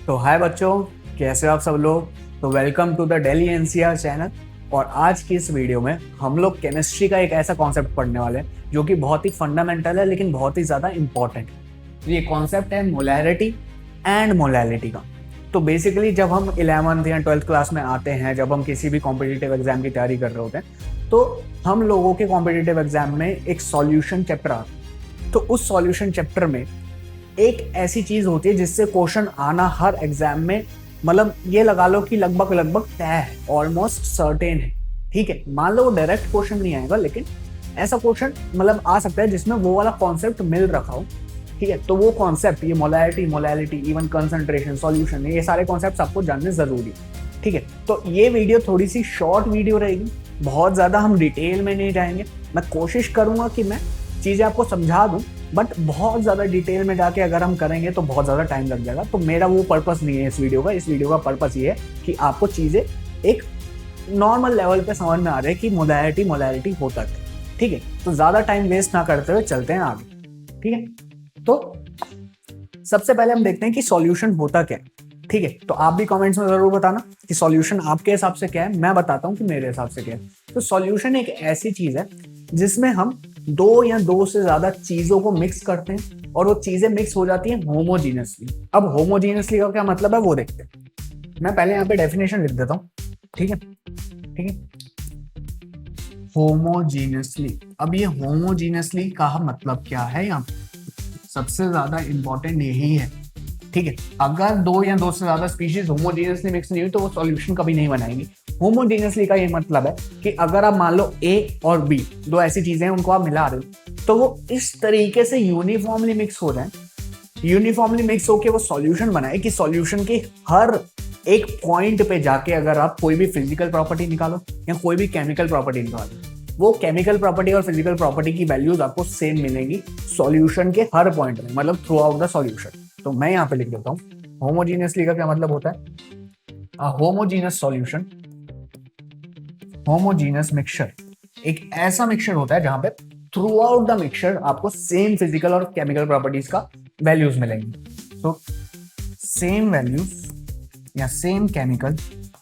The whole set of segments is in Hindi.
तो हाय बच्चों, कैसे हो आप सब लोग। तो welcome to the Delhi NCR channel. और आज की इस वीडियो में हम लोग केमिस्ट्री का एक ऐसा कॉन्सेप्ट पढ़ने वाले हैं जो कि बहुत ही फंडामेंटल है लेकिन बहुत ही ज़्यादा इंपॉर्टेंट है। ये कॉन्सेप्ट है मोलैरिटी एंड मोलैलिटी का। तो बेसिकली जब हम 11th या 12th क्लास में आते हैं, जब हम किसी भी कॉम्पिटिटिव एग्जाम की तैयारी कर रहे होते हैं, तो हम लोगों के कॉम्पिटिटिव एग्जाम में एक सॉल्यूशन चैप्टर आता है। तो उस सॉल्यूशन चैप्टर में एक ऐसी चीज होती है जिससे क्वेश्चन आना हर एग्जाम में, मतलब ये लगा लो कि लगभग लगभग तय है, ऑलमोस्ट सर्टेन है। ठीक है, मान लो वो डायरेक्ट क्वेश्चन नहीं आएगा लेकिन ऐसा क्वेश्चन मतलब आ सकता है जिसमें वो वाला कॉन्सेप्ट मिल रखा हो। ठीक है, तो वो कॉन्सेप्ट, ये molarity, molality, even concentration, solution, ये सारे कॉन्सेप्ट आपको जानने जरूरी है। ठीक है, तो ये वीडियो थोड़ी सी शॉर्ट वीडियो रहेगी, बहुत ज्यादा हम डिटेल में नहीं जाएंगे। मैं कोशिश करूंगा कि मैं चीजें आपको समझा दूं, बट बहुत ज़्यादा डिटेल में जाके अगर हम करेंगे तो बहुत ज़्यादा टाइम लग जाएगा। तो मेरा वो पर्पस नहीं है इस वीडियो का। इस वीडियो का पर्पस ये है कि आपको चीज़ें एक नॉर्मल लेवल पे समझ में आ रहे कि मोलैरिटी होता है। ठीक है, तो ज़्यादा टाइम वेस्ट ना करते हुए चलते हैं आगे। ठीक है, तो सबसे पहले हम देखते हैं कि सॉल्यूशन होता क्या है। ठीक है, तो आप भी कमेंट्स में जरूर बताना कि सॉल्यूशन आपके हिसाब से क्या है, मैं बताता हूँ कि मेरे हिसाब से क्या है। तो सॉल्यूशन एक ऐसी चीज है जिसमें हम दो या दो से ज्यादा चीजों को मिक्स करते हैं और वो चीजें मिक्स हो जाती हैं होमोजीनियसली। अब होमोजीनियसली का क्या मतलब है वो देखते हैं। मैं पहले यहाँ पे डेफिनेशन लिख देता हूँ। ठीक है, ठीक है, होमोजीनियसली। अब ये होमोजीनियसली का मतलब क्या है, यहाँ सबसे ज्यादा इंपॉर्टेंट यही है। ठीक है, अगर दो या दो से ज्यादा स्पीशीज होमोजेनियसली मिक्स नहीं हुई तो वो सॉल्यूशन कभी नहीं बनाएंगी। होमोजेनियसली का ये मतलब है कि अगर आप मान लो ए और बी दो ऐसी चीजें हैं, उनको आप मिला रहे हो तो वो इस तरीके से यूनिफॉर्मली मिक्स हो जाए, यूनिफॉर्मली मिक्स होके वो सॉल्यूशन बनाए कि सॉल्यूशन के हर एक पॉइंट पे जाके अगर आप कोई भी फिजिकल प्रॉपर्टी निकालो या कोई भी केमिकल प्रॉपर्टी निकालो, वो केमिकल प्रॉपर्टी और फिजिकल प्रॉपर्टी की वैल्यूज आपको सेम मिलेंगी सॉल्यूशन के हर पॉइंट में, मतलब थ्रू आउट द सॉल्यूशन। तो मैं यहाँ पे लिख देता हूँ होमोजीनियसली का क्या मतलब होता है। होमोजीनियस सॉल्यूशन, होमोजीनियस मिक्सचर एक ऐसा मिक्सचर होता है जहां पे थ्रू आउट द मिक्सचर आपको सेम फिजिकल और केमिकल प्रॉपर्टीज का वैल्यूज मिलेंगे। तो सेम वैल्यूज या सेम केमिकल।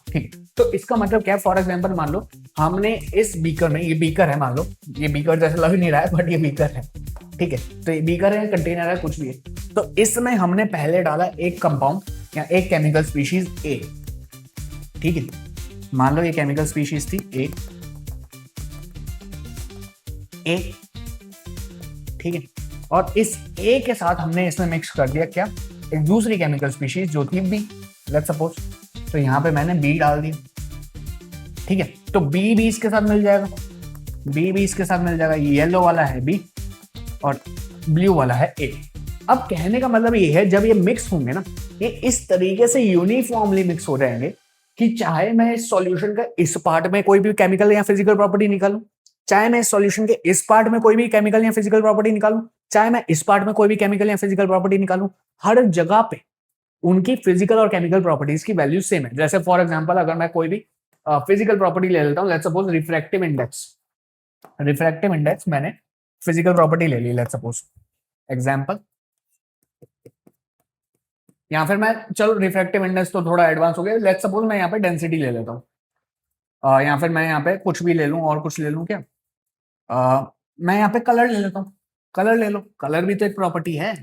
ठीक, तो इसका मतलब क्या है, फॉर एग्जाम्पल मान लो हमने इस बीकर में, ये बीकर है, मान लो ये बीकर जैसे लग नहीं रहा है बट ये बीकर है। ठीक है, तो ये बीकर है, कंटेनर है, कुछ भी है। तो इसमें हमने पहले डाला एक कंपाउंड या एक केमिकल स्पीशीज ए। ठीक है, मान लो ये केमिकल स्पीशीज थी ए। ठीक है, और इस ए के साथ हमने इसमें मिक्स कर दिया क्या, एक दूसरी केमिकल स्पीशीज जो थी बी, लेट्स सपोज। तो यहां पे मैंने बी डाल दिया। ठीक है, तो बी भी इसके साथ मिल जाएगा, बी भी इसके साथ मिल जाएगा। येलो वाला है बी और ब्लू वाला है ए। अब कहने का मतलब ये है, जब ये मिक्स होंगे ना, ये इस तरीके से यूनिफॉर्मली मिक्स हो जाएंगे कि चाहे मैं इस सॉल्यूशन का इस पार्ट में कोई भी केमिकल या फिजिकल प्रॉपर्टी निकालूं, चाहे मैं इस सॉल्यूशन के इस पार्ट में कोई भी केमिकल या फिजिकल प्रॉपर्टी निकालूं, चाहे मैं इस पार्ट में कोई भी केमिकल या फिजिकल प्रॉपर्टी निकालूं, हर जगह पे उनकी फिजिकल और केमिकल प्रॉपर्टीज की वैल्यू सेम है। जैसे फॉर एग्जांपल अगर मैं कोई भी फिजिकल प्रॉपर्टी ले लेता हूं, let's suppose refractive index. Refractive index मैंने फिजिकल प्रॉपर्टी ले ली, लेट्स सपोज एग्जांपल। या फिर मैं, चलो रिफ्रैक्टिव इंडेक्स तो थोड़ा एडवांस हो गया, लेट्स सपोज मैं यहाँ पे डेंसिटी ले लेता हूँ, या फिर मैं यहाँ पे कुछ भी ले लूँ, और कुछ ले लूँ क्या, मैं यहाँ पे कलर ले लेता हूँ। कलर ले लो, कलर भी तो एक प्रॉपर्टी है।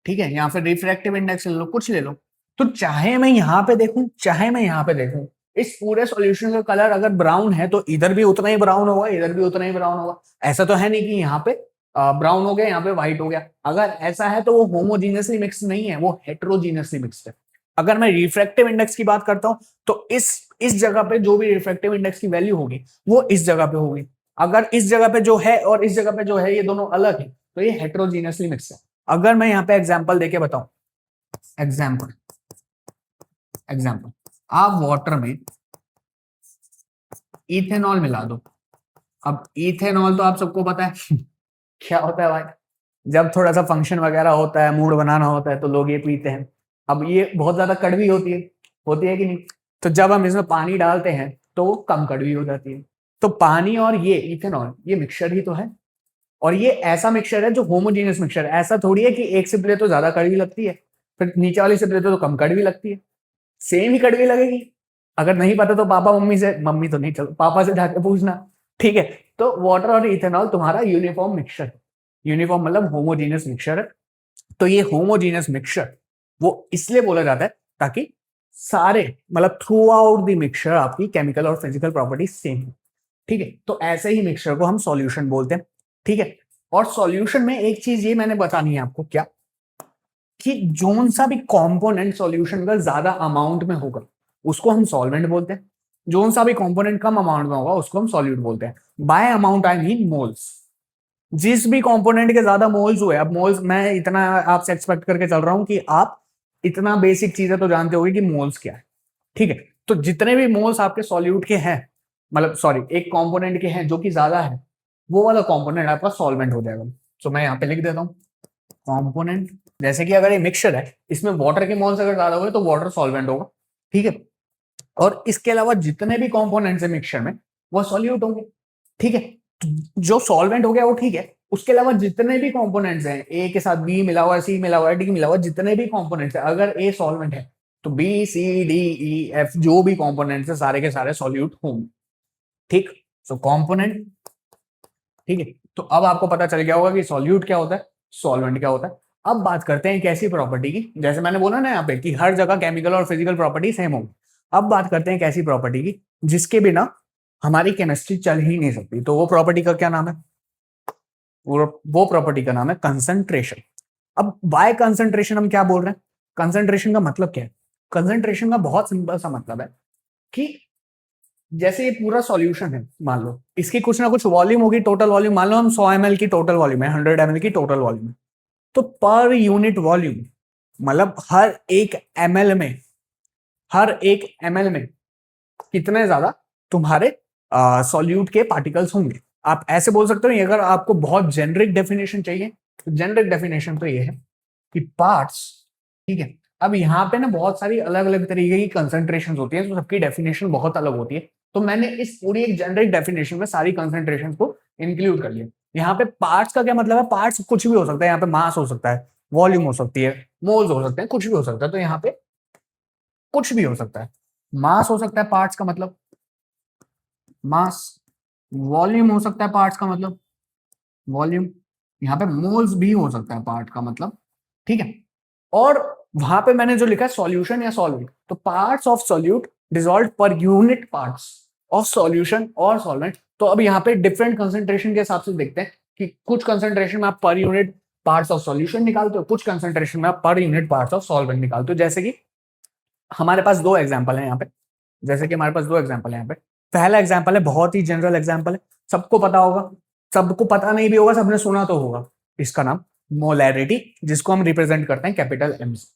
ठीक है, यहाँ पे रिफ्रैक्टिव इंडेक्स ले लो, कुछ ले लो। तो चाहे मैं यहाँ पे देखूं चाहे मैं यहाँ पे देखूं, इस पूरे सॉल्यूशन का कलर अगर ब्राउन है तो इधर भी उतना ही ब्राउन होगा, इधर भी उतना ही ब्राउन होगा। ऐसा तो है नहीं कि यहाँ पे ब्राउन हो गया, यहाँ पे व्हाइट हो गया। अगर ऐसा है तो वो होमोजीनियसली मिक्स नहीं है, वो हेट्रोजीनियसली मिक्स्ड है। अगर मैं रिफ्रैक्टिव इंडेक्स की बात करता हूं तो इस जगह पे जो भी रिफ्रैक्टिव इंडेक्स की वैल्यू होगी वो इस जगह पे होगी। अगर इस जगह पे जो है और इस जगह पे जो है ये दोनों अलग है तो ये हेट्रोजीनियसली मिक्स है। अगर मैं यहाँ पे एग्जाम्पल देके बताऊं, एग्जाम्पल एग्जाम्पल आप वाटर में इथेनॉल मिला दो। अब इथेनॉल तो आप सबको पता है क्या होता है भाई, जब थोड़ा सा फंक्शन वगैरह होता है, मूड बनाना होता है तो लोग ये पीते हैं। अब ये बहुत ज्यादा कड़वी होती है कि नहीं। तो जब हम इसमें पानी डालते हैं तो वो कम कड़वी हो जाती है। तो पानी और ये इथेनॉल ये मिक्सचर ही तो है, और ये ऐसा मिक्सचर है जो होमोजेनियस मिक्सचर है। ऐसा थोड़ी है कि एक से पीले तो ज्यादा कड़वी लगती है, फिर नीचे वाली सिप लेते हो तो कम कड़वी लगती है, सेम ही कड़वी लगेगी। अगर नहीं पता तो पापा मम्मी से, मम्मी तो नहीं, चलो पापा से जाके पूछना, ठीक है। तो वाटर और इथेनॉल तुम्हारा यूनिफॉर्म मिक्सचर है, यूनिफॉर्म मतलब होमोजीनियस मिक्सचर है। तो ये होमोजीनियस मिक्सचर वो इसलिए बोला जाता है ताकि सारे मतलब थ्रू आउट द मिक्सचर आपकी केमिकल और फिजिकल प्रॉपर्टी सेम हो, ठीक है। तो ऐसे ही मिक्सचर को हम सॉल्यूशन बोलते हैं, ठीक है। और सॉल्यूशन में एक चीज ये मैंने बतानी है आपको, क्या कि जोन सा भी कंपोनेंट सॉल्यूशन का ज्यादा अमाउंट में होगा उसको हम सॉल्वेंट बोलते हैं, जोन सा भी कंपोनेंट कम अमाउंट में होगा उसको हम सॉल्यूट बोलते हैं। Bye amount I mean moles, जिस भी कंपोनेंट के ज्यादा मोल्स हुए, अब मोल्स मैं इतना आपसे एक्सपेक्ट करके चल रहा हूं कि आप इतना बेसिक चीजें तो जानते होगे कि मोल्स क्या है, ठीक है। तो जितने भी मोल्स आपके सॉल्यूट के हैं, मतलब सॉरी एक कंपोनेंट के हैं जो कि ज्यादा है, वो वाला कंपोनेंट आपका सॉल्वेंट हो जाएगा। तो मैं यहाँ पे लिख देता हूँ कंपोनेंट, जैसे कि अगर ये मिक्सचर है इसमें वाटर के मोल्स अगर ज्यादा हुए तो वाटर सॉल्वेंट होगा, ठीक है। और इसके अलावा जितने भी कंपोनेंट्स है मिक्सचर में वो सॉल्यूट होंगे, ठीक है। जो सॉल्वेंट हो गया वो ठीक है, उसके अलावा जितने भी कंपोनेंट्स हैं, ए के साथ बी मिला हुआ है, सी मिला हुआ है, डी मिला हुआ है, जितने भी कंपोनेंट्स है, अगर ए सॉल्वेंट है तो B C D E F जो भी कंपोनेंट्स है सारे के सारे सॉल्यूट होंगे, ठीक। सो कंपोनेंट, ठीक है। तो अब आपको पता चल गया होगा कि सॉल्यूट क्या होता है, सॉल्वेंट क्या होता है। अब बात करते हैं एक ऐसी प्रॉपर्टी की, जैसे मैंने बोला ना यहाँ पे कि हर जगह केमिकल और फिजिकल प्रॉपर्टी सेम होगी। अब बात करते हैं एक ऐसी प्रॉपर्टी की जिसके बिना हमारी केमिस्ट्री चल ही नहीं सकती। तो वो प्रॉपर्टी का क्या नाम है, वो प्रॉपर्टी का नाम है कंसंट्रेशन। अब बाय कंसंट्रेशन हम क्या बोल रहे हैं, कंसंट्रेशन का मतलब क्या है। कंसंट्रेशन का बहुत सिंपल सा मतलब है कि जैसे ये पूरा सॉल्यूशन है, मान लो इसकी कुछ ना कुछ वॉल्यूम होगी, टोटल वॉल्यूम मान लो हम 100 ml की टोटल वॉल्यूम है, 100 ml की टोटल वॉल्यूम है, तो पर यूनिट वॉल्यूम मतलब हर एक ml में, हर एक ml में कितने ज्यादा तुम्हारे सॉल्यूट के पार्टिकल्स होंगे। आप ऐसे बोल सकते हो। अगर आपको बहुत जेनरिक डेफिनेशन चाहिए तो जेनरिक डेफिनेशन तो ये है कि पार्ट्स, ठीक है। अब यहाँ पे ना बहुत सारी अलग अलग तरीके की कंसंट्रेशन होती है, तो सबकी डेफिनेशन बहुत अलग होती है। तो मैंने इस पूरी एक जेनरिक डेफिनेशन में सारी कंसंट्रेशन को इंक्लूड कर लिया। यहाँ पे पार्ट्स का क्या मतलब है, पार्ट्स कुछ भी हो सकता है, यहाँ पे मास हो सकता है, वॉल्यूम हो सकती है, मोल्स हो सकते हैं, कुछ भी हो सकता है। तो यहाँ पे कुछ भी हो सकता है, मास हो सकता है पार्ट्स का मतलब मास, वॉल्यूम हो सकता है पार्ट्स का मतलब वॉल्यूम, यहाँ पे मोल्स भी हो सकता है पार्ट का मतलब, ठीक है। और वहां पे मैंने जो लिखा है सॉल्यूशन या सॉल्वेंट, तो parts of solute dissolve per unit parts of solution और सॉल्वेंट। तो अब यहाँ पे डिफरेंट कंसंट्रेशन के हिसाब से देखते हैं कि कुछ कंसंट्रेशन में आप per unit parts of solution निकालते हो, कुछ कंसंट्रेशन में आप per unit parts of solvent निकालते हो। जैसे कि हमारे पास दो एग्जाम्पल है यहाँ पे, जैसे कि हमारे पास दो एग्जाम्पल है यहाँ पे। पहला एग्जाम्पल है बहुत ही जनरल एग्जाम्पल है, सबको पता होगा, सबको पता नहीं भी होगा, सबने सुना तो होगा, इसका नाम मोलैरिटी, जिसको हम रिप्रेजेंट करते हैं कैपिटल एम से,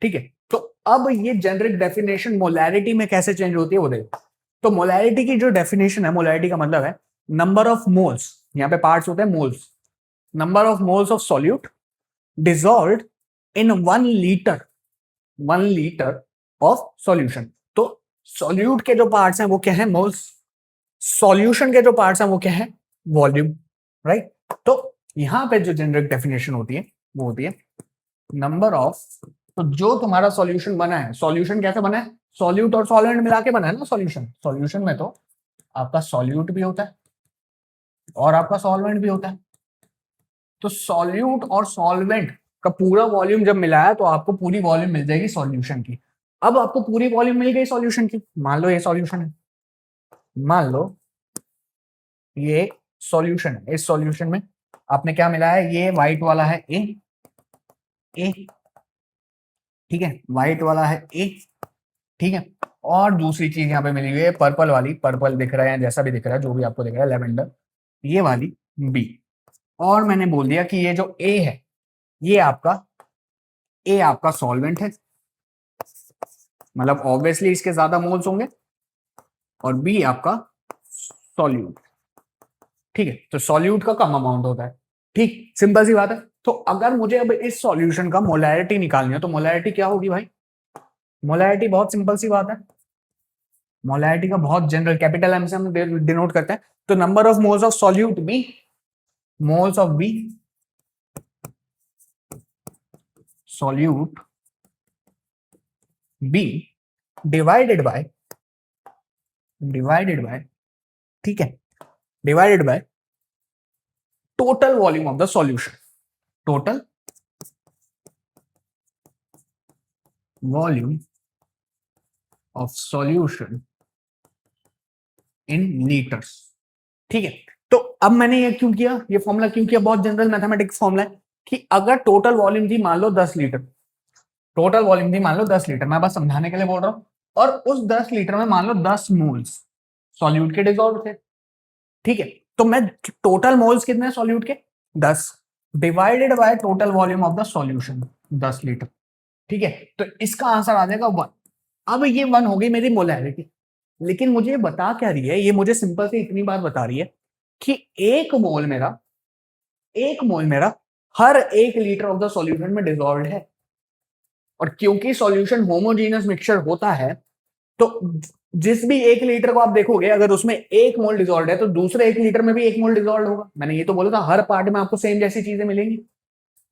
ठीक है। तो अब ये जेनरिक डेफिनेशन मोलैरिटी में कैसे चेंज होती है वो देखो। तो मोलैरिटी की जो डेफिनेशन है, मोलैरिटी का मतलब है नंबर ऑफ मोल्स, यहाँ पे पार्ट्स होते हैं moles, number of moles of solute dissolved in 1 litre of solution. तो सॉल्यूट के जो पार्ट्स हैं वो क्या है, मोल्स, सॉल्यूशन के जो पार्ट्स हैं वो क्या है, वॉल्यूम, राइट। तो यहां पे जो जेनरिक डेफिनेशन होती है वो होती है नंबर ऑफ, तो जो तुम्हारा सॉल्यूशन बना है, सॉल्यूशन कैसे बना है, सॉल्यूट और सॉल्वेंट मिला के बना है ना सॉल्यूशन। सॉल्यूशन में तो आपका सॉल्यूट भी होता है और आपका सॉल्वेंट भी होता है। तो सॉल्यूट और सॉल्वेंट का पूरा वॉल्यूम जब मिला है तो आपको पूरी वॉल्यूम मिल जाएगी सॉल्यूशन की। अब आपको पूरी वॉल्यूम मिल गई सॉल्यूशन की, मान लो ये सॉल्यूशन है, मान लो ये सॉल्यूशन है, इस सॉल्यूशन में आपने क्या मिला है, ये व्हाइट वाला है ए, ए, ठीक है, व्हाइट वाला है ए, ठीक है। और दूसरी चीज यहाँ पे मिली हुई है पर्पल वाली, पर्पल दिख रहा है जैसा भी दिख रहा है, जो भी आपको दिख रहा है, लेवेंडर, ये वाली बी। और मैंने बोल दिया कि ये जो ए है ये आपका, ए आपका सॉल्वेंट है, मतलब ऑब्वियसली इसके ज्यादा मोल्स होंगे, और बी आपका सॉल्यूट, ठीक है। तो सॉल्यूट का कम अमाउंट होता है, ठीक, सिंपल सी बात है। तो अगर मुझे अब इस सॉल्यूशन का मोलैरिटी निकालनी है तो मोलैरिटी क्या होगी भाई, मोलैरिटी बहुत सिंपल सी बात है, मोलैरिटी का बहुत जनरल कैपिटल एम से हम डिनोट करते हैं। तो number of moles of solute B, moles of B, solute B divided by ठीक है, divided by total volume of the solution, total volume of solution in litres. ठीक है, तो अब मैंने ये क्यों किया, ये फॉर्मूला क्यों किया, बहुत जनरल मैथमेटिक्स फॉर्मूला है कि अगर टोटल वॉल्यूम थी मान लो 10 लीटर, टोटल वॉल्यूम थी मान लो 10 लीटर, मैं बस समझाने के लिए बोल रहा हूं, और उस 10 लीटर में मान लो 10 मोल्स सॉल्यूट के डिसॉल्व थे। ठीक है, तो मैं टोटल मोल्स कितने सॉल्यूट के 10 divided by total volume of the solution 10 litre. ठीक है, तो इसका आंसर आ जाएगा 1। अब ये 1 हो गई मेरी मोलैरिटी, लेकिन मुझे बता क्या रही है, ये मुझे सिंपल से इतनी बात बता रही है कि एक मोल मेरा हर 1 लीटर ऑफ द सॉल्यूशन में डिसॉल्व है। और क्योंकि सॉल्यूशन होमोजीनियस मिक्सचर होता है, तो जिस भी 1 लीटर को आप देखोगे अगर उसमें 1 मोल डिसॉल्व है तो दूसरे 1 लीटर में भी 1 मोल डिसॉल्व होगा। मैंने ये तो बोला था हर पार्ट में आपको सेम जैसी चीजें मिलेंगी,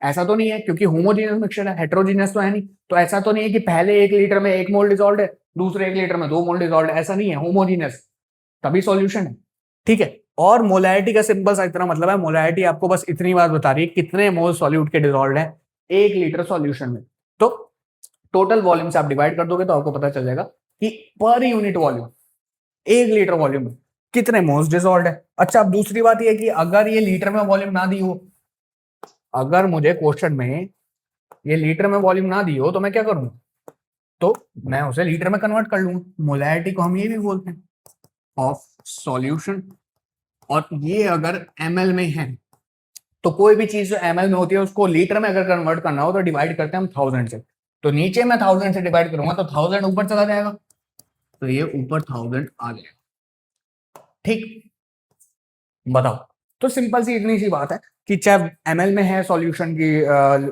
ऐसा तो नहीं है क्योंकि होमोजीनियस मिक्सचर है, हेट्रोजीनियस तो है नहीं, तो ऐसा तो नहीं है कि पहले 1 लीटर में 1 मोल डिसॉल्व है, दूसरे 1 लीटर में 2 मोल डिसॉल्व है, ऐसा नहीं है, होमोजीनियस तभी सॉल्यूशन है। ठीक है, और मोलैरिटी का सिंपल सा इतना मतलब है, मोलैरिटी आपको बस इतनी बात बता रही है कितने मोल सॉल्यूट के डिसॉल्व है 1 लीटर सॉल्यूशन में। तो टोटल वॉल्यूम से आप डिवाइड कर दोगे तो आपको पता चल जाएगा कि per unit volume 1 litre volume में कितने मोल्स डिसॉल्व है। अच्छा, अब दूसरी बात यह कि अगर ये लीटर में वॉल्यूम ना दी हो, अगर मुझे क्वेश्चन में ये लीटर में वॉल्यूम ना दी हो तो मैं क्या करूंगा, तो मैं उसे लीटर में कन्वर्ट कर लूंगा। मोलैरिटी को हम ये भी बोलते हैं ऑफ सॉल्यूशन, और ये अगर ml में है तो कोई भी चीज जो ml में होती है उसको लीटर में अगर कन्वर्ट करना हो तो डिवाइड करते हैं हम 1000 से। तो नीचे मैं 1000 से डिवाइड करूंगा तो 1000 ऊपर चला जाएगा, तो ये ऊपर 1000 आ जाएगा। ठीक, बताओ। तो सिंपल सी इतनी सी बात है कि चाहे ml में है सॉल्यूशन की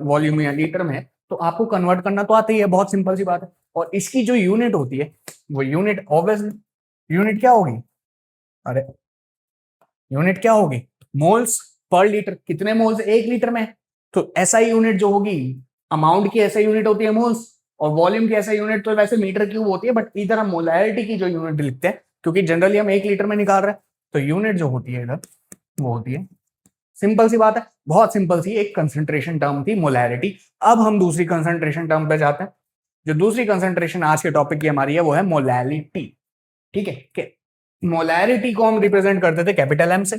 वॉल्यूम या लीटर में है, तो आपको कन्वर्ट करना तो आता ही है, बहुत सिंपल सी बात है। और इसकी जो यूनिट होती है वो यूनिट ऑब्वियसली यूनिट क्या होगी, अरे यूनिट क्या होगी, मोल्स पर लीटर। कितने मोल्स 1 लीटर में, तो एसआई यूनिट जो होगी, अमाउंट की एसआई यूनिट होती है मोल्स, और वॉल्यूम की एसआई यूनिट तो वैसे मीटर क्यूब होती है, बट इधर हम मोलैरिटी की जो यूनिट लिखते हैं क्योंकि जनरली हम 1 लीटर में निकाल रहे हैं, तो यूनिट जो होती है इधर वो होती है, सिंपल सी बात है, बहुत सिंपल सी एक कंसंट्रेशन टर्म थी मोलैरिटी। अब हम दूसरी कंसंट्रेशन टर्म पे जाते हैं। जो दूसरी कंसंट्रेशन आज के टॉपिक की हमारी है वो है मोलैलिटी। ठीक है, मोलैरिटी को हम रिप्रेजेंट करते थे कैपिटल एम से,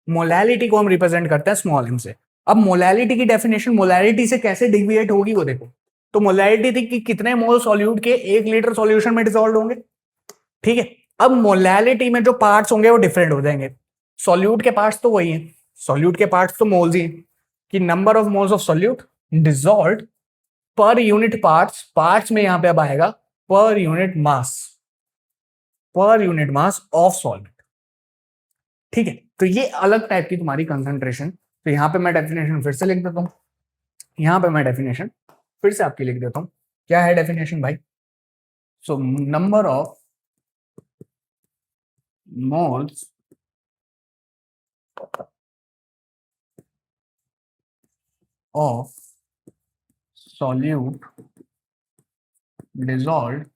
मोलैलिटी को हम रिप्रेजेंट करते हैं स्मॉल एम से। अब मोलैलिटी की डेफिनेशन मोलैरिटी से कैसे डिविएट होगी वो देखो। तो मोलैरिटी थी कि कितने मोल सॉल्यूट के 1 लीटर सॉल्यूशन में डिसॉल्व होंगे। ठीक है, अब मोलैलिटी में जो पार्ट्स होंगे वो डिफरेंट हो जाएंगे। सॉल्यूट के पार्ट्स तो वही हैं, सॉल्यूट के पार्ट्स तो मोल्स ही हैं, कि number of moles of solute dissolved per unit parts में यहां पे अब आएगा per unit mass, per unit mass of solvent. ठीक है, तो ये अलग टाइप की तुम्हारी कंसंट्रेशन। तो यहां पे मैं डेफिनेशन फिर से लिख देता हूं, यहां पे मैं डेफिनेशन फिर से आपकी लिख देता हूं। क्या है डेफिनेशन भाई, so number of moles of solute dissolved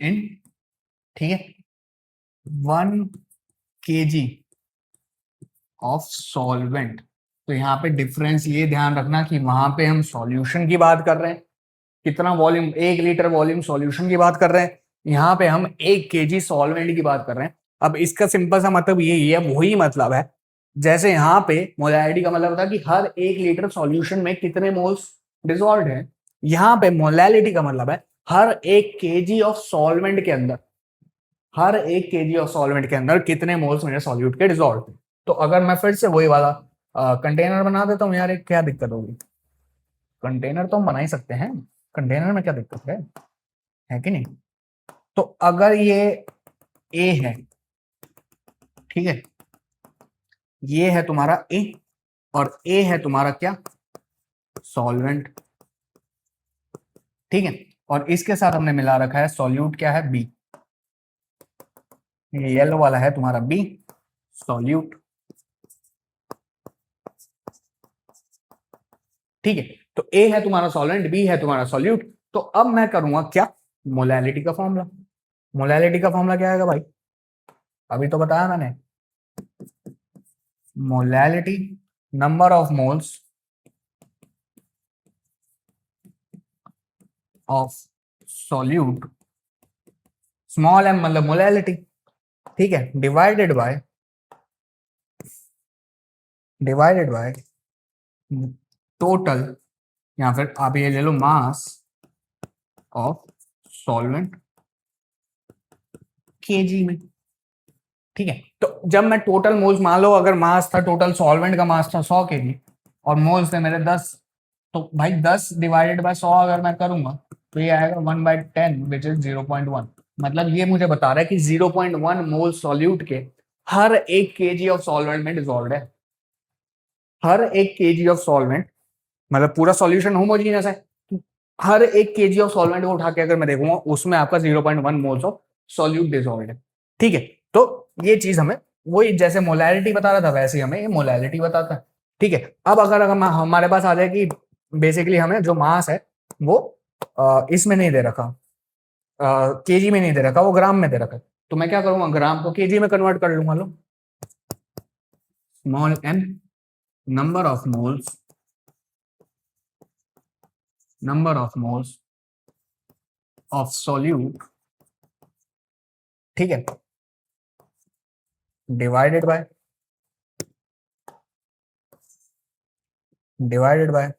इन, ठीक है, 1 kg ऑफ सॉल्वेंट। तो यहाँ पे डिफरेंस ये ध्यान रखना कि वहां पे हम सॉल्यूशन की बात कर रहे हैं, कितना वॉल्यूम 1 लीटर वॉल्यूम सॉल्यूशन की बात कर रहे हैं, यहाँ पे हम 1 kg सॉल्वेंट की बात कर रहे हैं। अब इसका सिंपल सा मतलब यही है, वही मतलब है जैसे यहाँ पे मोलैरिटी का मतलब था कि हर 1 लीटर सॉल्यूशन में कितने मोल्स डिसॉल्व्ड है, यहाँ पे मोलैलिटी का मतलब है हर 1 kg ऑफ सॉल्वेंट के अंदर, हर 1 kg ऑफ सॉल्वेंट के अंदर कितने मोल्स मेरे सॉल्यूट के डिसॉल्व थे। तो अगर मैं फिर से वही वाला कंटेनर बना देता हूँ यार, एक क्या दिक्कत होगी, कंटेनर तो हम बना ही सकते हैं, कंटेनर में क्या दिक्कत है कि नहीं। तो अगर ये ए है, ठीक है, ये है तुम्हारा ए, और ए है तुम्हारा क्या, सॉल्वेंट। ठीक है, और इसके साथ हमने मिला रखा है सॉल्यूट क्या है, बी। ये येलो वाला है तुम्हारा बी, सॉल्यूट। ठीक है, तो ए है तुम्हारा सॉल्वेंट, बी है तुम्हारा सॉल्यूट। तो अब मैं करूंगा क्या, मोलैलिटी का फॉर्मूला। मोलैलिटी का फॉर्मूला क्या आएगा भाई, अभी तो बताया मैंने, molality number of moles of solute, small M मतलब मोलैलिटी, ठीक है, डिवाइडेड बाय टोटल, या फिर आप ये ले लो मास ऑफ सॉल्वेंट केजी में। ठीक है, तो जब मैं टोटल मोल्स, मान लो अगर मास था टोटल सॉल्वेंट का मास था 100 केजी और मोल्स थे मेरे 10, तो भाई 10 डिवाइडेड बाय 100 अगर मैं करूंगा तो ये आएगा 1/10 विच इज 0.1। मतलब ये मुझे बता रहा है कि 0.1 मोल सॉल्यूट के हर एक केजी ऑफ सॉल्वेंट में डिसॉल्व है। हर एक केजी ऑफ सॉल्वेंट, मतलब पूरा सॉल्यूशन होमोजीनियस है, हर एक केजी ऑफ सॉल्वेंट को उठा के अगर मैं देखूंगा उसमें आपका 0.1 मोल्स ऑफ सॉल्यूट डिसॉल्व है। ठीक है, तो ये चीज हमें वही जैसे मोलैलिटी बता रहा था वैसे ही हमें ये मोलैलिटी बताता है। ठीक है, अब अगर हमारे पास आ जाए कि बेसिकली हमें जो मास है वो इसमें नहीं दे रखा, केजी में नहीं दे रखा, वो ग्राम में दे रखा है, तो मैं क्या करूंगा, ग्राम को केजी में कन्वर्ट कर लूंगा। लो, small m number of moles of solute, ठीक है, divided by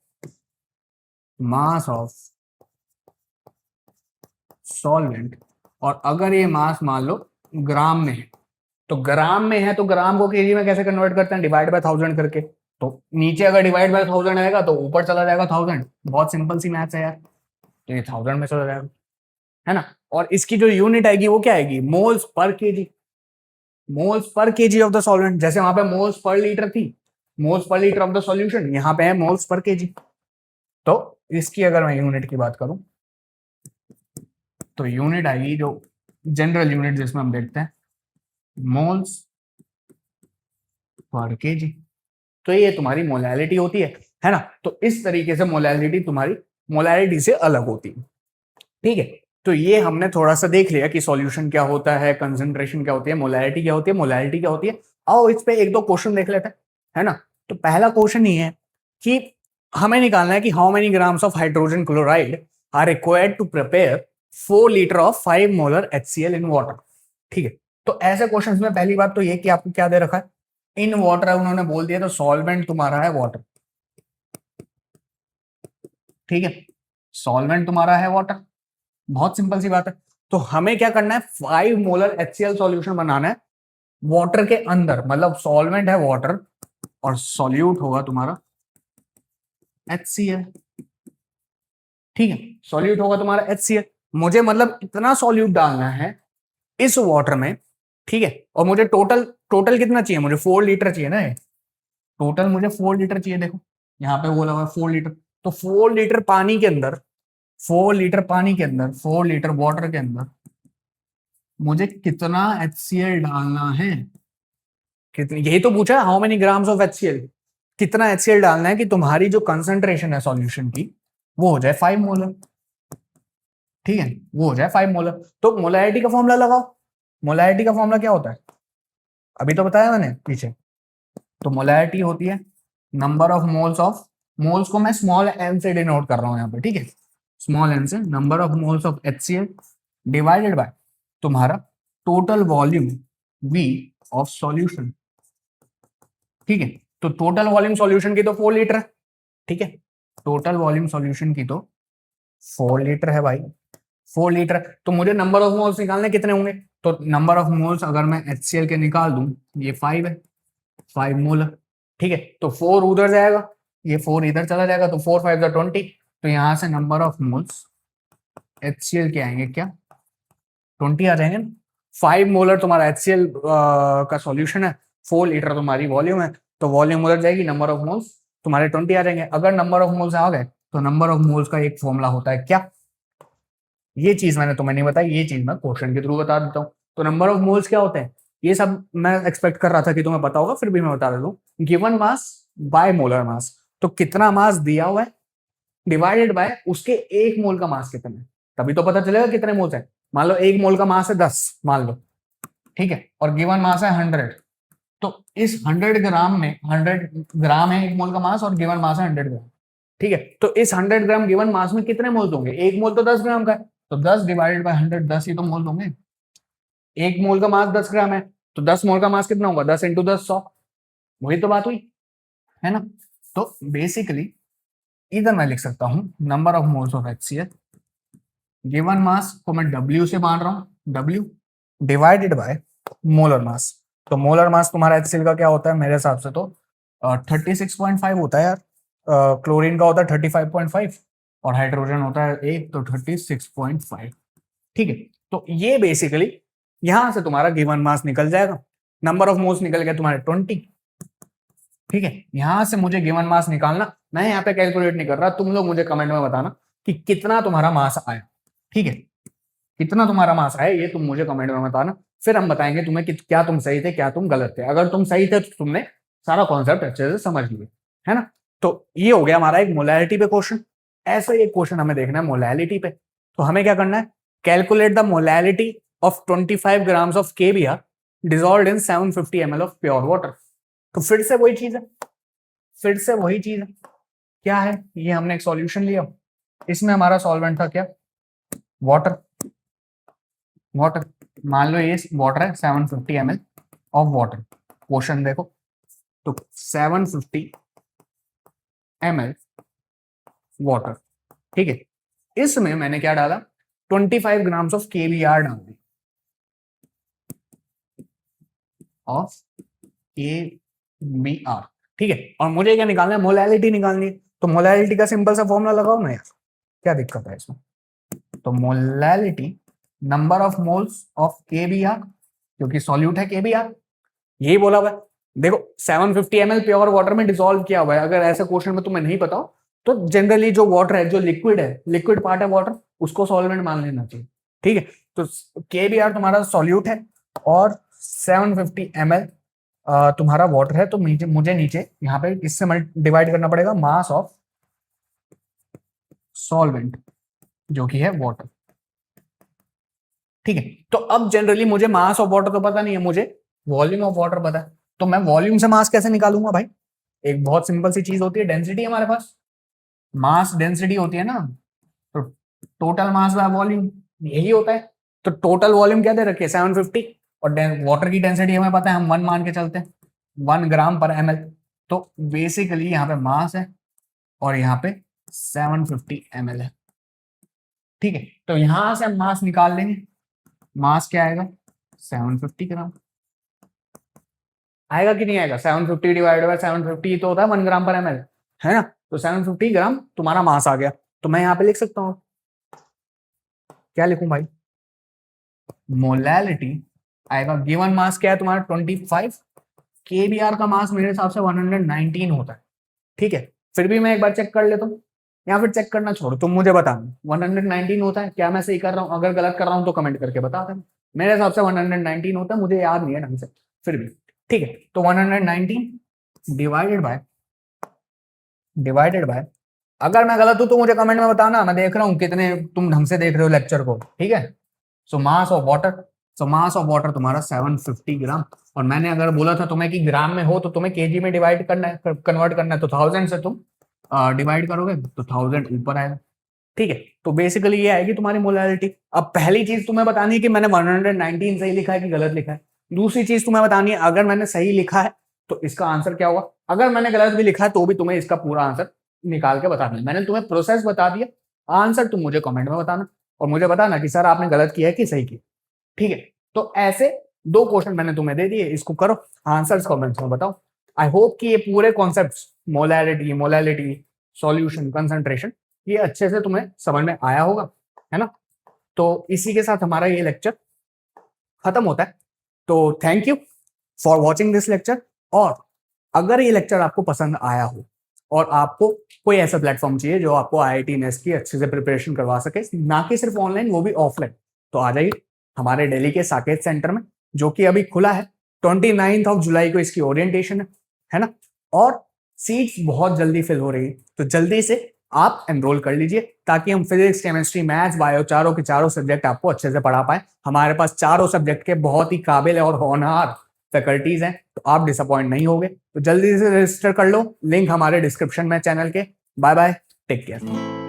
mass of solvent. और अगर ये मास मान लो ग्राम में है, तो ग्राम में है तो ग्राम को केजी में कैसे कन्वर्ट करते हैं, डिवाइड बाय 1000 करके। तो नीचे अगर डिवाइड बाय 1000 आएगा तो ऊपर चला जाएगा 1000, बहुत सिंपल सी मैथ्स है यार, तो ये 1000 में चला जाएगा, है ना। और इसकी जो यूनिट आएगी वो क्या आएगी, moles per KG, moles per KG of the solvent. जैसे वहां पे मोल्स पर लीटर थी, moles per litre of the solution, यहाँ पे है मोल्स पर केजी। तो इसकी अगर मैं यूनिट की बात करूं तो यूनिट आएगी जो जनरल यूनिट जिसमें हम देखते हैं, मोल्स पर केजी। तो ये तुम्हारी मोलैलिटी होती है ना। तो इस तरीके से मोलैलिटी तुम्हारी मोलैलिटी से अलग होती है। ठीक है, तो ये हमने थोड़ा सा देख लिया कि सॉल्यूशन क्या होता है, कंसंट्रेशन क्या होती है, मोलैलिटी क्या होती है, मोलैलिटी क्या होती है। आओ इस पे एक दो क्वेश्चन देख लेते हैं, है ना। तो पहला क्वेश्चन ये है कि हमें निकालना है कि how many grams of hydrogen chloride are required to prepare 4 litre of 5 molar HCl in water. ठीक है, तो ऐसे क्वेश्चंस में पहली बात तो ये कि आपको क्या दे रखा है, इन वाटर है, उन्होंने बोल दिया, तो सॉल्वेंट तुम्हारा है वाटर। ठीक है, सॉल्वेंट तुम्हारा है वाटर, बहुत सिंपल सी बात है। तो हमें क्या करना है, 5 मोलर HCl सॉल्यूशन बनाना है वाटर के अंदर, मतलब सॉल्वेंट है वाटर और सॉल्यूट होगा तुम्हारा HCl। ठीक है, सॉल्यूट होगा तुम्हारा HCl। मुझे मतलब इतना सॉल्यूट डालना है इस वाटर में, ठीक है, और मुझे टोटल टोटल कितना चाहिए, मुझे 4 लीटर चाहिए ना, टोटल मुझे 4 लीटर चाहिए। देखो यहाँ पे बोला हुआ है 4 लीटर, तो 4 लीटर पानी के अंदर, 4 लीटर पानी के अंदर, 4 लीटर वाटर के अंदर मुझे कितना HCl डालना है, कितनी, यही तो पूछा how many grams of HCl, कितना HCl डालना है कि तुम्हारी जो कंसंट्रेशन है सॉल्यूशन की वो हो जाए 5 मोलर। ठीक है, वो हो जाए 5 मोलर। तो मोलैरिटी का फॉर्मूला लगाओ। मोलैरिटी का फॉर्मूला क्या होता है, अभी तो बताया मैंने पीछे। तो मोलैरिटी होती है number of moles of, moles को मैं स्मॉल एम से डिनोट कर रहा हूं यहाँ पे, ठीक है, स्मॉल एम से, number of moles of HCl divided by तुम्हारा total volume V of solution. ठीक है, तो टोटल वॉल्यूम सॉल्यूशन की तो 4 लीटर है। ठीक है, टोटल वॉल्यूम सॉल्यूशन की तो 4 लीटर है भाई, 4 लीटर। तो मुझे नंबर ऑफ मोल्स निकालने कितने होंगे, तो नंबर ऑफ मोल्स अगर मैं HCl के निकाल दूं, ये 5 है, 5 मोलर। ठीक है, तो 4 उधर जाएगा, ये 4 इधर चला जाएगा, तो 4 5 20। तो यहां से नंबर ऑफ मोल्स HCl के आएंगे क्या, 20 आ जाएंगे। 5 मोलर तुम्हारा HCl का सॉल्यूशन है, 4 लीटर तुम्हारी वॉल्यूम है, तो वॉल्यूम उधर जाएगी, नंबर ऑफ मोल्स तुम्हारे 20 आ जाएंगे। अगर नंबर ऑफ मोल्स आ गए तो नंबर ऑफ मोल्स का एक फॉर्मूला होता है क्या, ये चीज मैंने तुम्हें नहीं बताई, ये चीज मैं क्वेश्चन के थ्रू बता देता हूँ। तो नंबर ऑफ मोल्स क्या होते हैं, ये सब मैं एक्सपेक्ट कर रहा था कि तुम्हें पता होगा, फिर भी मैं बता देता हूँ। Given mass by molar mass, तो कितना मास दिया हुआ है डिवाइडेड बाय उसके 1 मोल का मास कितना है, तभी तो पता चलेगा कितने मोल्स है। मान लो 1 मोल का मास है 10 मान लो, ठीक है, और गिवन मास है 100, तो इस 100 ग्राम में 100 ग्राम है 1 मोल का मास और गिवन मास है 100 ग्राम, ठीक है। तो इस 100 ग्राम गिवन मास में कितने मोल्स होंगे, 1 मोल तो 10 ग्राम का है, तो 10 डिवाइडेड बाय 100, 10 ही तो मोल होंगे। 1 मोल का मास 10 ग्राम है, तो 10 मोल का मास कितना होगा, 10 इंटू 10 100, वही तो बात हुई है ना। तो बेसिकली इधर मैं लिख सकता हूं number of moles of HCl, given mass को मैं W से मान रहा हूं, W divided by molar mass. तो मोलर मास तुम्हारा HCl का क्या होता है मेरे हिसाब से तो 36.5 होता है यार, क्लोरीन का होता है 35.5 और हाइड्रोजन होता है 1, तो 36.5, ठीक है। तो ये बेसिकली यहां से तुम्हारा गिवन मास निकल जाएगा, नंबर ऑफ मोल्स निकल गया तुम्हारे 20, ठीक है। यहां से मुझे गिवन मास निकालना, मैं यहाँ पे कैलकुलेट नहीं कर रहा, तुम लोग मुझे कमेंट में बताना कि कितना तुम्हारा मास आया, ठीक है, कितना तुम्हारा मास आया ये तुम मुझे कमेंट में बताना, फिर हम बताएंगे तुम्हें कि क्या तुम सही थे क्या तुम गलत थे। अगर तुम सही थे तो तुमने सारा कॉन्सेप्ट अच्छे से समझ लिए, है ना। तो ये हो गया हमारा एक मोलैलिटी पे क्वेश्चन। ऐसा एक क्वेश्चन हमें देखना है मोलैलिटी पे, तो हमें क्या करना है, calculate the molality of 25 grams of KBr dissolved in 750 ml of pure water. तो फिर से वही चीज है, फिर से वही चीज है, क्या है, ये हमने एक सॉल्यूशन लिया, इसमें हमारा सॉल्वेंट था क्या, वाटर, वाटर, मान लो ये वाटर है 750 ml ऑफ वाटर, क्वेश्चन देखो, तो 750 ml वाटर, ठीक है, इसमें मैंने क्या डाला, 25 ग्राम्स ऑफ KBr डाल दी, ऑफ KBr, ठीक है। और मुझे क्या निकालना है, मोलैलिटी निकालनी है, तो मोलैलिटी का सिंपल सा फॉर्मूला लगाओ ना यार, क्या दिक्कत है इसमें। तो molality number of moles of KBr, क्योंकि सॉल्यूट है KBr, यही बोला हुआ है। देखो 750 ml प्योर वाटर में डिसॉल्व किया हुआ है, अगर ऐसा क्वेश्चन में तुम्हें नहीं पता हो तो जनरली जो वाटर है, जो लिक्विड है, लिक्विड पार्ट है वाटर, उसको सॉल्वेंट मान लेना चाहिए, ठीक है। तो KBr तुम्हारा सॉल्यूट है और 750 ml तुम्हारा वाटर है, तो मुझे नीचे यहाँ पे इससे डिवाइड करना पड़ेगा मास ऑफ सॉल्वेंट जो कि है वाटर, ठीक है। तो अब जनरली मुझे मास ऑफ वाटर तो पता नहीं है, मुझे वॉल्यूम ऑफ वाटर पता है, तो मैं वॉल्यूम से मास कैसे निकालूंगा भाई, एक बहुत सिंपल सी चीज होती है, डेंसिटी हमारे पास, मास डेंसिटी होती है ना, तो टोटल मास बाय वॉल्यूम यही होता है। तो टोटल वॉल्यूम क्या दे रखे हैं 750, और वाटर की डेंसिटी हमें पता है, हम 1 मान के चलते हैं, 1 ग्राम पर ml। तो बेसिकली यहाँ पे मास है और यहाँ पे 750 ml है, ठीक है। तो यहां से हम मास निकाल लेंगे, मास क्या आएगा 750 ग्राम आएगा कि नहीं आएगा, 750 डिवाइडेड बाय 750 तो होता है 1 ग्राम पर ml, है ना। तो 750 ग्राम तुम्हारा मास आ गया, तो मैं यहाँ पे लिख सकता हूँ, क्या लिखूं भाई, मोलैलिटी आएगा, गिवन मास क्या है तुम्हारा 25, KBr का मास मेरे हिसाब से 119 होता है, ठीक है। फिर भी मैं एक बार चेक कर लेता हूँ, या फिर चेक करना छोड़ो, तुम मुझे बताना 119 होता है क्या, मैं सही कर रहा हूँ, अगर गलत कर रहा हूँ तो कमेंट करके बता देना। मेरे हिसाब से 119 होता है, मुझे याद नहीं है ढंग से, फिर भी ठीक है। तो 119 डिवाइडेड बाय, अगर मैं गलत हूं तो मुझे कमेंट में बताना, मैं देख रहा हूँ कितने तुम ढंग से देख रहे हो लेक्चर को, ठीक है। So mass of water, so mass of water तुम्हारा 750 ग्राम, और मैंने अगर बोला था तुम्हें कि ग्राम में हो तो तुम्हें केजी में डिवाइड करना है, कन्वर्ट करना है, तो 1000 से तुम डिवाइड करोगे तो 1000 ऊपर आएगा, ठीक है। तो बेसिकली ये आएगी तुम्हारी मोलैलिटी। अब पहली चीज तुम्हें बतानी है कि मैंने 119 सही लिखा है कि गलत लिखा है, दूसरी चीज तुम्हें बतानी है अगर मैंने सही लिखा है तो इसका आंसर क्या होगा, अगर मैंने गलत भी लिखा है तो भी तुम्हें इसका पूरा आंसर निकाल के बताना है। मैंने तुम्हें प्रोसेस बता दिया, आंसर तुम मुझे कमेंट में बताना और मुझे बताना कि सर आपने गलत किया है कि सही किया, ठीक है। तो ऐसे 2 क्वेश्चन मैंने तुम्हें दे दिए, इसको करो, आंसर्स कमेंट्स में बताओ। आई होप कि ये पूरे कॉन्सेप्ट्स मोलैलिटी, सॉल्यूशन, कंसंट्रेशन, ये अच्छे से तुम्हें समझ में आया होगा, है ना। तो इसी के साथ हमारा ये लेक्चर खत्म होता है। तो thank you for watching this lecture, और अगर ये लेक्चर आपको पसंद आया हो और आपको कोई ऐसा प्लेटफॉर्म चाहिए जो आपको IIT नेस्ट की अच्छे से प्रिपरेशन करवा सके, ना कि सिर्फ ऑनलाइन, वो भी ऑफलाइन, तो आ जाइए हमारे दिल्ली के साकेत सेंटर में, जो कि अभी खुला है। 29 जुलाई को इसकी ओरिएंटेशन है ना, और सीट्स बहुत जल्दी फिल हो रही है, तो जल्दी से आप एनरोल कर लीजिए ताकि हम फिजिक्स, केमिस्ट्री, मैथ्स, बायो चारों के चारों सब्जेक्ट आपको अच्छे से पढ़ा पाए। हमारे पास चारों सब्जेक्ट के बहुत ही काबिल और होनहार फैकल्टीज हैं, तो आप डिसअपॉइंट नहीं होगे। तो जल्दी से रजिस्टर कर लो, लिंक हमारे डिस्क्रिप्शन में चैनल के। Bye bye, take care.